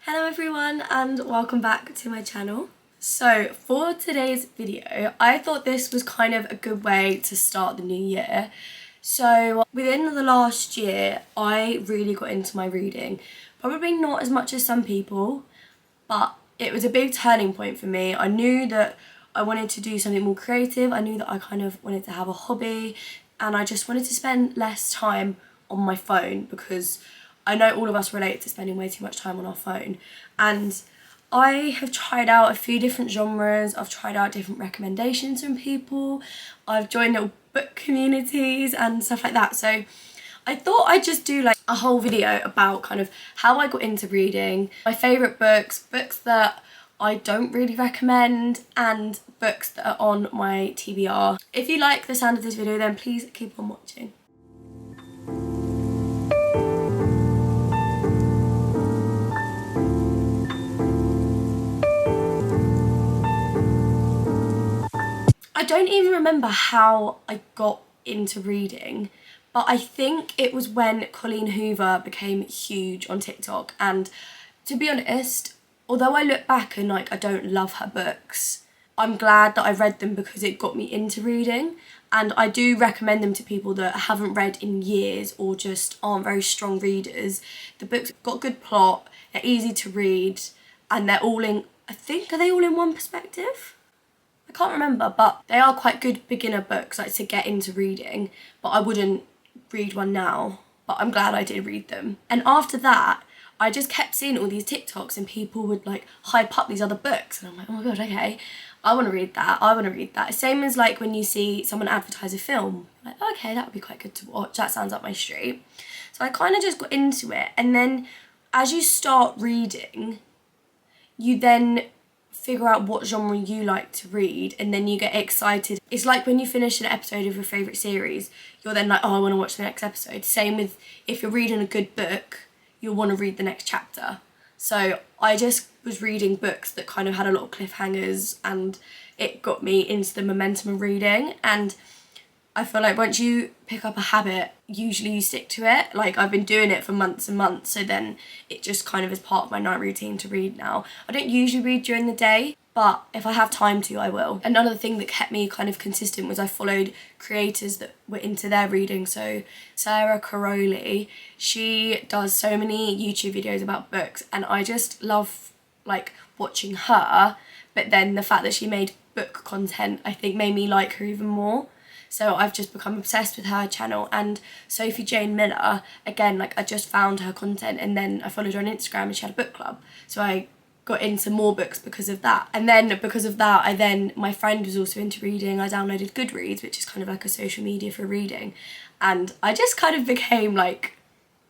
Hello everyone and welcome back to my channel. So for today's video, I thought this was kind of a good way to start the new year. So within the last year, I really got into my reading. Probably not as much as some people, but it was a big turning point for me. I knew that I wanted to do something more creative. I knew that I kind of wanted to have a hobby and I just wanted to spend less time on my phone because I know all of us relate to spending way too much time on our phone. And I have tried out a few different genres. I've tried out different recommendations from people. I've joined little book communities and stuff like that. So I thought I'd just do like a whole video about kind of how I got into reading, my favourite books, books that I don't really recommend, and books that are on my TBR. If you like the sound of this video, then please keep on watching. I don't even remember how I got into reading, but I think it was when Colleen Hoover became huge on TikTok. And to be honest, although I look back and like I don't love her books, I'm glad that I read them because it got me into reading. And I do recommend them to people that haven't read in years or just aren't very strong readers. The books got good plot, they're easy to read, and they're all in, I think, are they all in one perspective? I can't remember, but they are quite good beginner books, like to get into reading, but I wouldn't read one now, but I'm glad I did read them. And after that, I just kept seeing all these TikToks and people would like hype up these other books and I'm like, oh my god, okay, I want to read that, I want to read that. Same as like when you see someone advertise a film, like, okay, that would be quite good to watch, that sounds up my street. So I kind of just got into it, and then as you start reading, you then figure out what genre you like to read, and then you get excited. It's like when you finish an episode of your favourite series, you're then like, oh, I want to watch the next episode. Same with if you're reading a good book, you'll want to read the next chapter. So I just was reading books that kind of had a lot of cliffhangers, and it got me into the momentum of reading. And I feel like once you pick up a habit, usually you stick to it. Like I've been doing it for months and months, so then it just kind of is part of my night routine to read now. I don't usually read during the day, but if I have time to, I will. Another thing that kept me kind of consistent was I followed creators that were into their reading. So Sarah Caroli, she does so many YouTube videos about books, and I just love like watching her, but then the fact that she made book content, I think, made me like her even more. So I've just become obsessed with her channel. And Sophie Jane Miller, again, like I just found her content and then I followed her on Instagram and she had a book club. So I got into more books because of that. And then because of that, my friend was also into reading. I downloaded Goodreads, which is kind of like a social media for reading. And I just kind of became like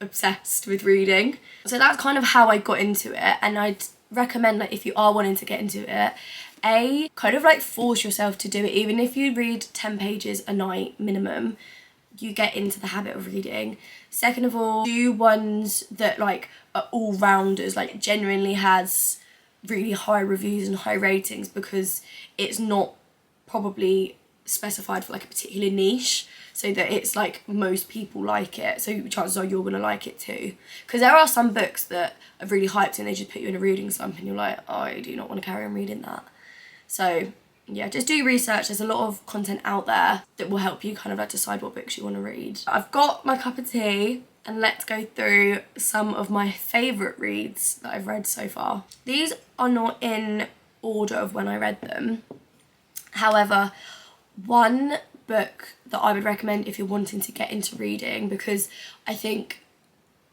obsessed with reading. So that's kind of how I got into it. And I'd recommend, like, if you are wanting to get into it, kind of like force yourself to do it. Even if you read 10 pages a night minimum, you get into the habit of reading. Second of all, do ones that like are all rounders, like genuinely has really high reviews and high ratings, because it's not probably specified for like a particular niche, so that it's like most people like it, so chances are you're gonna like it too. Because there are some books that are really hyped and they just put you in a reading slump and you're like, oh, I do not want to carry on reading that. So yeah, just do research. There's a lot of content out there that will help you kind of like decide what books you want to read. I've got my cup of tea and let's go through some of my favourite reads that I've read so far. These are not in order of when I read them. However, one book that I would recommend if you're wanting to get into reading, because I think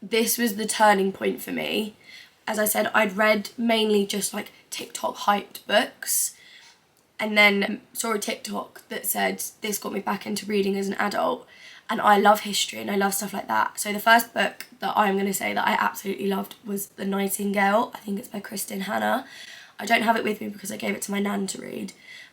this was the turning point for me. As I said, I'd read mainly just like TikTok hyped books, and then saw a TikTok that said this got me back into reading as an adult, and I love history and I love stuff like that. So the first book that I'm going to say that I absolutely loved was The Nightingale. I think it's by Kristen Hanna. I don't have it with me because I gave it to my nan to read,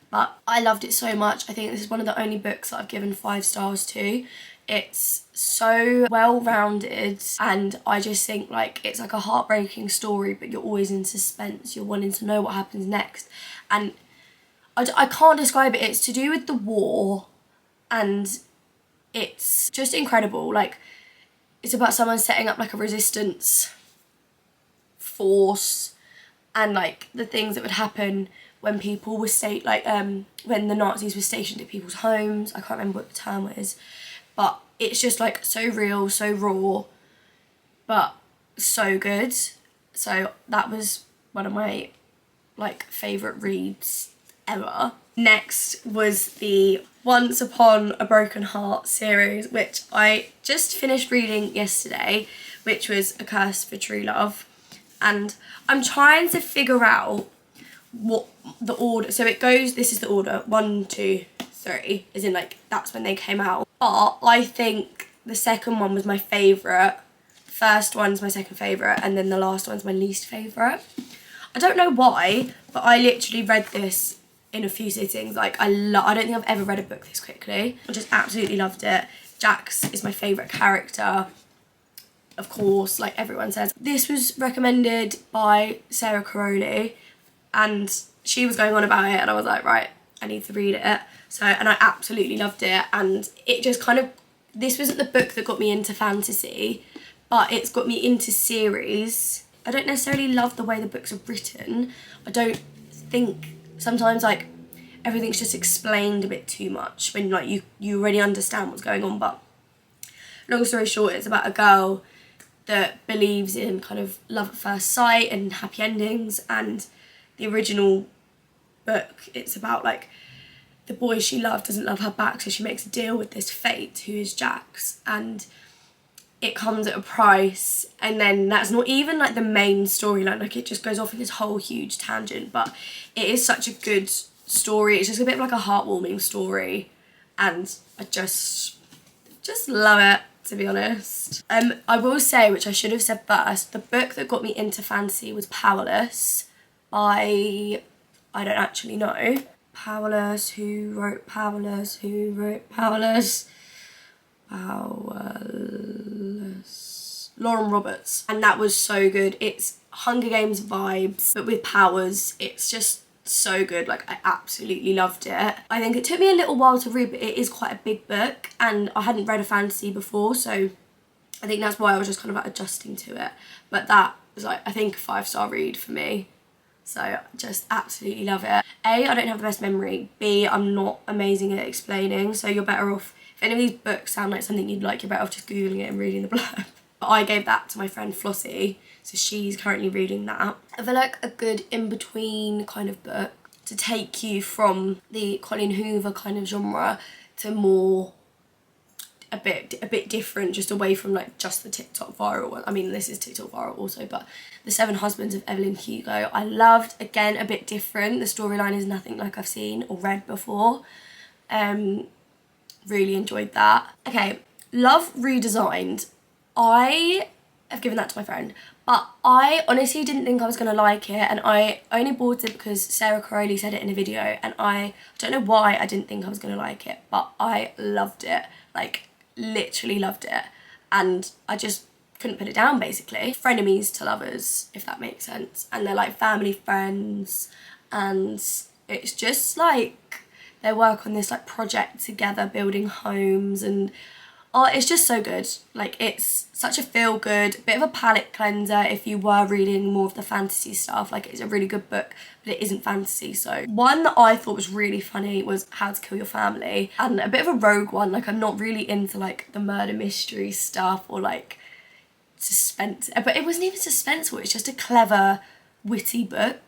but I loved it so much. I think this is one of the only books that I've given 5 stars to. It's so well-rounded, and I just think like it's like a heartbreaking story, but you're always in suspense. You're wanting to know what happens next, and I can't describe it. It's to do with the war, and it's just incredible. Like, it's about someone setting up like a resistance force and like the things that would happen when people were when the Nazis were stationed at people's homes. I can't remember what the term is, but it's just like so real, so raw, but so good. So that was one of my like favourite reads ever. Next was the Once Upon a Broken Heart series, which I just finished reading yesterday, which was A Curse for True Love. And I'm trying to figure out what the order, so it goes, this is the order, 1, 2, 3, as in like that's when they came out. But I think the second one was my favourite, first one's my second favourite, and then the last one's my least favourite. I don't know why, but I literally read this in a few sittings. Like I don't think I've ever read a book this quickly. I just absolutely loved it. Jax is my favourite character, of course, like everyone says. This was recommended by Sarah Caroli, and she was going on about it, and I was like, right, I need to read it. So, and I absolutely loved it, and it just kind of, this wasn't the book that got me into fantasy, but it's got me into series. I don't necessarily love the way the books are written. I don't think, sometimes like everything's just explained a bit too much when like you already understand what's going on. But long story short, it's about a girl that believes in kind of love at first sight and happy endings, and the original book, it's about like the boy she loved doesn't love her back, so she makes a deal with this fate who is Jax, and it comes at a price, and then that's not even like the main storyline, like it just goes off in this whole huge tangent. But it is such a good story. It's just a bit of like a heartwarming story, and I just love it, to be honest. I will say, which I should have said first, the book that got me into fantasy was Powerless by, I don't actually know. Powerless, who wrote Powerless, who wrote Powerless? Powerless. Lauren Roberts. And that was so good. It's Hunger Games vibes, but with powers. It's just so good. Like, I absolutely loved it. I think it took me a little while to read, but it is quite a big book, and I hadn't read a fantasy before, so I think that's why I was just kind of like adjusting to it. But that was like, I think, a 5-star read for me. So just absolutely love it. A, I don't have the best memory. B, I'm not amazing at explaining, so you're better off, if any of these books sound like something you'd like, you're better off just Googling it and reading the blurb. But I gave that to my friend Flossie, so she's currently reading that. I feel like a good in-between kind of book to take you from the Colleen Hoover kind of genre to more a bit different, just away from like just the TikTok viral one. I mean, this is TikTok viral also, but The Seven Husbands of Evelyn Hugo I loved. Again, a bit different. The storyline is nothing like I've seen or read before. Really enjoyed that. Okay, Love Redesigned. I have given that to my friend, but I honestly didn't think I was going to like it, and I only bought it because Sarah Caroli said it in a video, and I don't know why I didn't think I was going to like it, but I loved it. Like, literally loved it, and I just couldn't put it down, basically. Frenemies to lovers, if that makes sense, and they're like family friends, and it's just like they work on this like project together, building homes, and oh, it's just so good. Like, it's such a feel good, bit of a palate cleanser if you were reading more of the fantasy stuff. Like, it's a really good book, but it isn't fantasy. So one that I thought was really funny was How to Kill Your Family, and a bit of a rogue one. Like, I'm not really into like the murder mystery stuff or like suspense, but it wasn't even suspenseful. It's just a clever, witty book,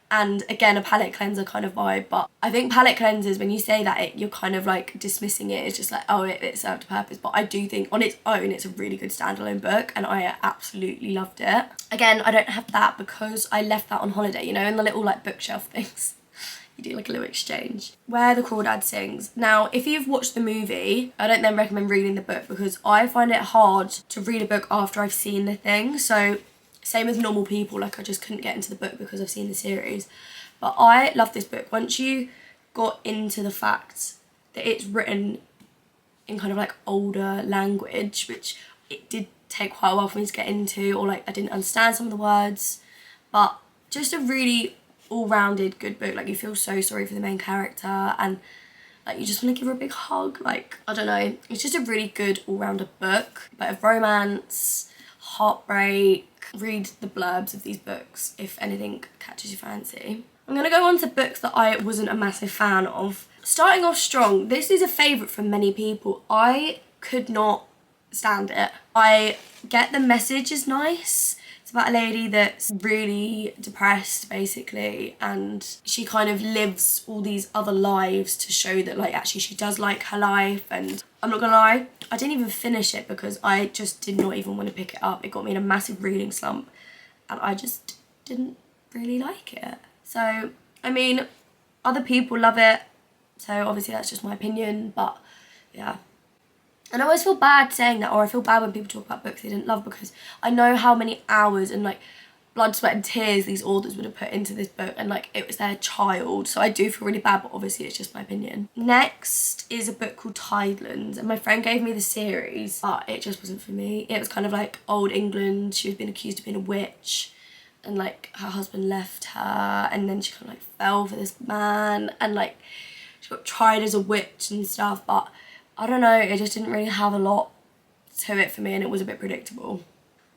and again, a palate cleanser kind of vibe. But I think palate cleansers, when you say that, you're kind of like dismissing it. It's just like, oh, it served a purpose. But I do think on its own, it's a really good standalone book, and I absolutely loved it. Again, I don't have that because I left that on holiday, you know, in the little like bookshelf things. You do like a little exchange. Where the Crawdad Sings. Now, if you've watched the movie, I don't then recommend reading the book, because I find it hard to read a book after I've seen the thing. So same as Normal People, like I just couldn't get into the book because I've seen the series. But I love this book. Once you got into the fact that it's written in kind of like older language, which it did take quite a while for me to get into, or like I didn't understand some of the words, but just a really all-rounded good book. Like, you feel so sorry for the main character, and like you just want to give her a big hug. Like, I don't know, it's just a really good all-rounder book, but of romance, heartbreak. Read the blurbs of these books if anything catches your fancy. I'm gonna go on to books that I wasn't a massive fan of. Starting off strong, this is a favourite for many people. I could not stand it. I get the message is nice. It's about a lady that's really depressed basically, and she kind of lives all these other lives to show that like actually she does like her life. And I'm not gonna lie, I didn't even finish it because I just did not even want to pick it up. It got me in a massive reading slump and I just didn't really like it. So, I mean, other people love it, so obviously that's just my opinion, but yeah. And I always feel bad saying that, or I feel bad when people talk about books they didn't love, because I know how many hours and like blood, sweat and tears these authors would have put into this book, and like it was their child, so I do feel really bad, but obviously it's just my opinion. Next is a book called Tidelands, and my friend gave me the series, but it just wasn't for me. It was kind of like old England. She was being accused of being a witch, and like her husband left her, and then she kind of like fell for this man, and like she got tried as a witch and stuff, but I don't know, it just didn't really have a lot to it for me, and it was a bit predictable.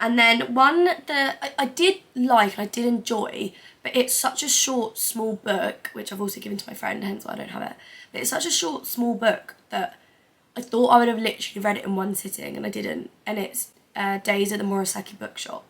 And then one that I did like and I did enjoy, but it's such a short, small book, which I've also given to my friend, hence why I don't have it. But it's such a short, small book that I thought I would have literally read it in one sitting, and I didn't. And it's Days at the Murasaki Bookshop.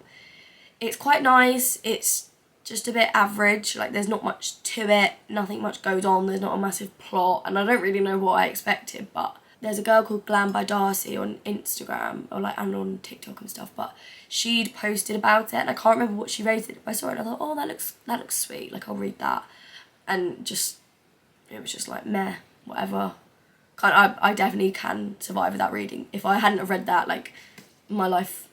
It's quite nice, it's just a bit average, like there's not much to it, nothing much goes on, there's not a massive plot, and I don't really know what I expected, but there's a girl called Glam by Darcy on Instagram, or like, and on TikTok and stuff, but she'd posted about it, and I can't remember what she rated it, but I saw it and I thought, oh, that looks sweet, like I'll read that. And just, it was just like, meh, whatever. I definitely can survive without reading. If I hadn't have read that, like, my life's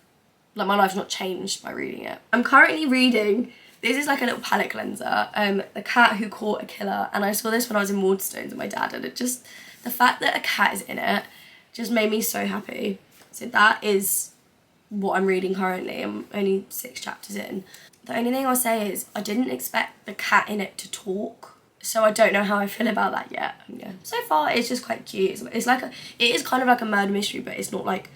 not changed by reading it. I'm currently reading, this is like a little palette cleanser, The Cat Who Caught a Killer, and I saw this when I was in Waterstones with my dad, and it just, the fact that a cat is in it just made me so happy. So that is what I'm reading currently. I'm only 6 chapters in. The only thing I'll say is I didn't expect the cat in it to talk, so I don't know how I feel about that yet. Yeah. So far it's just quite cute. It's like it is kind of like a murder mystery, but it's not like,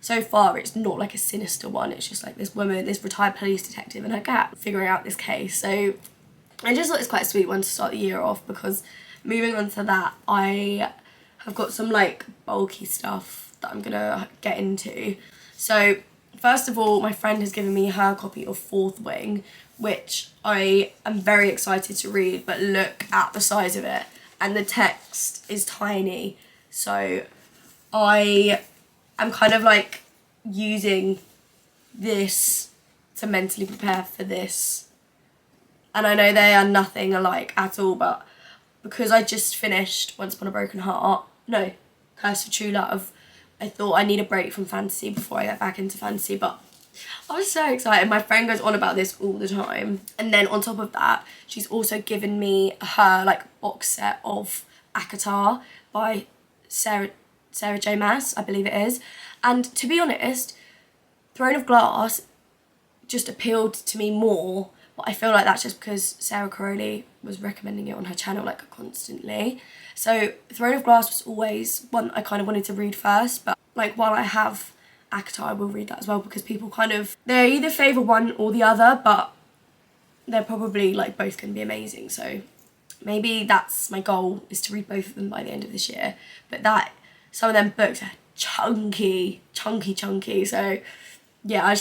so far it's not like a sinister one. It's just like this woman, this retired police detective and her cat figuring out this case. So I just thought it's quite a sweet one to start the year off, because moving on to that, I have got some like bulky stuff that I'm gonna get into. So first of all, my friend has given me her copy of Fourth Wing, which I am very excited to read, but look at the size of it, and the text is tiny. So I am kind of like using this to mentally prepare for this. And I know they are nothing alike at all, but because I just finished Once Upon a Broken Heart, no, Curse for True Love, I thought I need a break from fantasy before I get back into fantasy, but I was so excited. My friend goes on about this all the time. And then on top of that, she's also given me her like box set of ACOTAR by Sarah J Maas, I believe it is. And to be honest, Throne of Glass just appealed to me more, but I feel like that's just because Sarah Caroli was recommending it on her channel like constantly. So Throne of Glass was always one I kind of wanted to read first, but like while I have ACOTAR, I will read that as well, because people kind of, they either favour one or the other, but they're probably like both going to be amazing. So maybe that's my goal, is to read both of them by the end of this year. But that, some of them books are chunky. So yeah,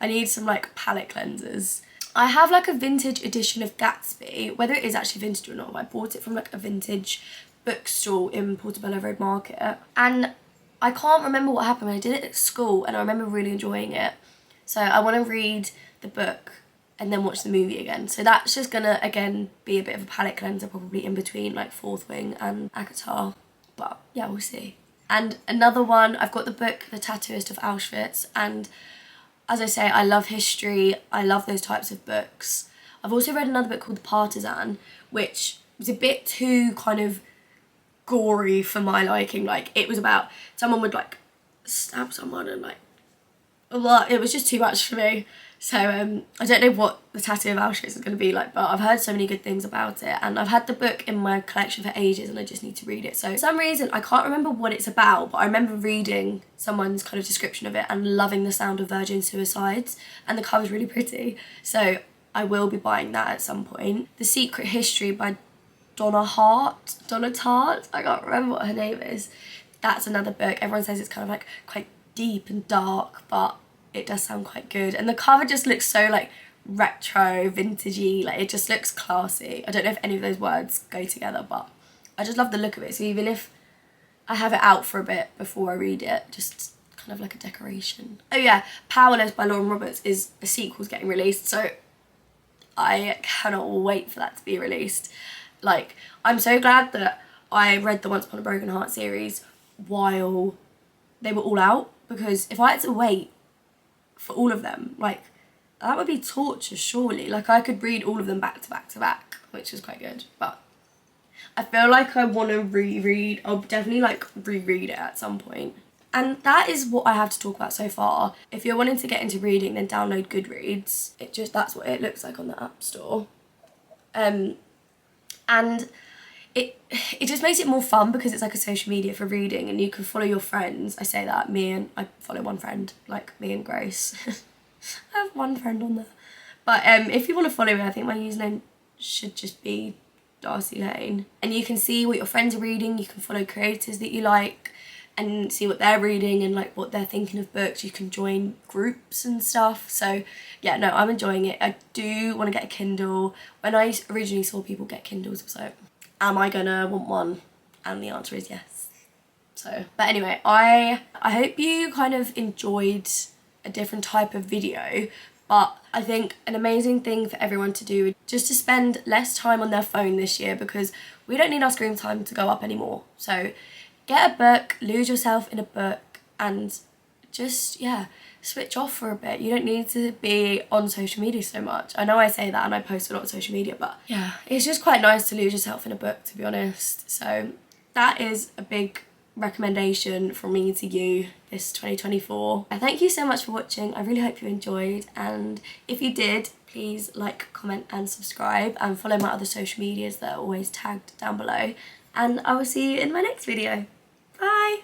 I need some like palette cleansers. I have like a vintage edition of Gatsby, whether it is actually vintage or not, but I bought it from like a vintage bookstore in Portobello Road Market, and I can't remember what happened. I did it at school and I remember really enjoying it, so I want to read the book and then watch the movie again. So that's just gonna again be a bit of a palette cleanser, probably in between like Fourth Wing and ACOTAR, but yeah, we'll see. And another one, I've got the book The Tattooist of Auschwitz, and as I say, I love history, I love those types of books. I've also read another book called The Partisan, which was a bit too kind of gory for my liking. Like, it was about someone would like stab someone and like, it was just too much for me. So I don't know what the Tattoo of Auschwitz is going to be like, but I've heard so many good things about it, and I've had the book in my collection for ages and I just need to read it. So for some reason I can't remember what it's about, but I remember reading someone's kind of description of it and loving the sound of virgin suicides, and the cover's really pretty. So I will be buying that at some point. The Secret History by Donna Tartt, I can't remember what her name is. That's another book. Everyone says it's kind of like quite deep and dark, but it does sound quite good. And the cover just looks so like retro, vintagey, like it just looks classy. I don't know if any of those words go together, but I just love the look of it. So even if I have it out for a bit before I read it, just kind of like a decoration. Oh yeah, Powerless by Lauren Roberts is a sequel's getting released, so I cannot wait for that to be released. Like, I'm so glad that I read the Once Upon a Broken Heart series while they were all out, because if I had to wait for all of them, like, that would be torture, surely. Like, I could read all of them back to back to back, which is quite good, but I feel like I want to reread. I'll definitely like reread it at some point. And that is what I have to talk about so far. If you're wanting to get into reading, then download Goodreads. That's what it looks like on the App Store. And it just makes it more fun because it's like a social media for reading, and you can follow your friends. I say that, I follow one friend, like me and Grace. I have one friend on there. But if you want to follow me, I think my username should just be Darcy Lane. And you can see what your friends are reading, you can follow creators that you like and see what they're reading and like what they're thinking of books. You can join groups and stuff. So yeah, no, I'm enjoying it. I do want to get a Kindle. When I originally saw people get Kindles, I was like, am I gonna want one? And the answer is yes. So, but anyway, I hope you kind of enjoyed a different type of video, but I think an amazing thing for everyone to do is just to spend less time on their phone this year, because we don't need our screen time to go up anymore. So get a book, lose yourself in a book, and just, yeah, switch off for a bit. You don't need to be on social media so much. I know I say that and I post a lot on social media, but yeah, it's just quite nice to lose yourself in a book, to be honest. So that is a big recommendation from me to you this 2024. Thank you so much for watching. I really hope you enjoyed, and if you did, please like, comment and subscribe, and follow my other social medias that are always tagged down below, and I will see you in my next video. Bye!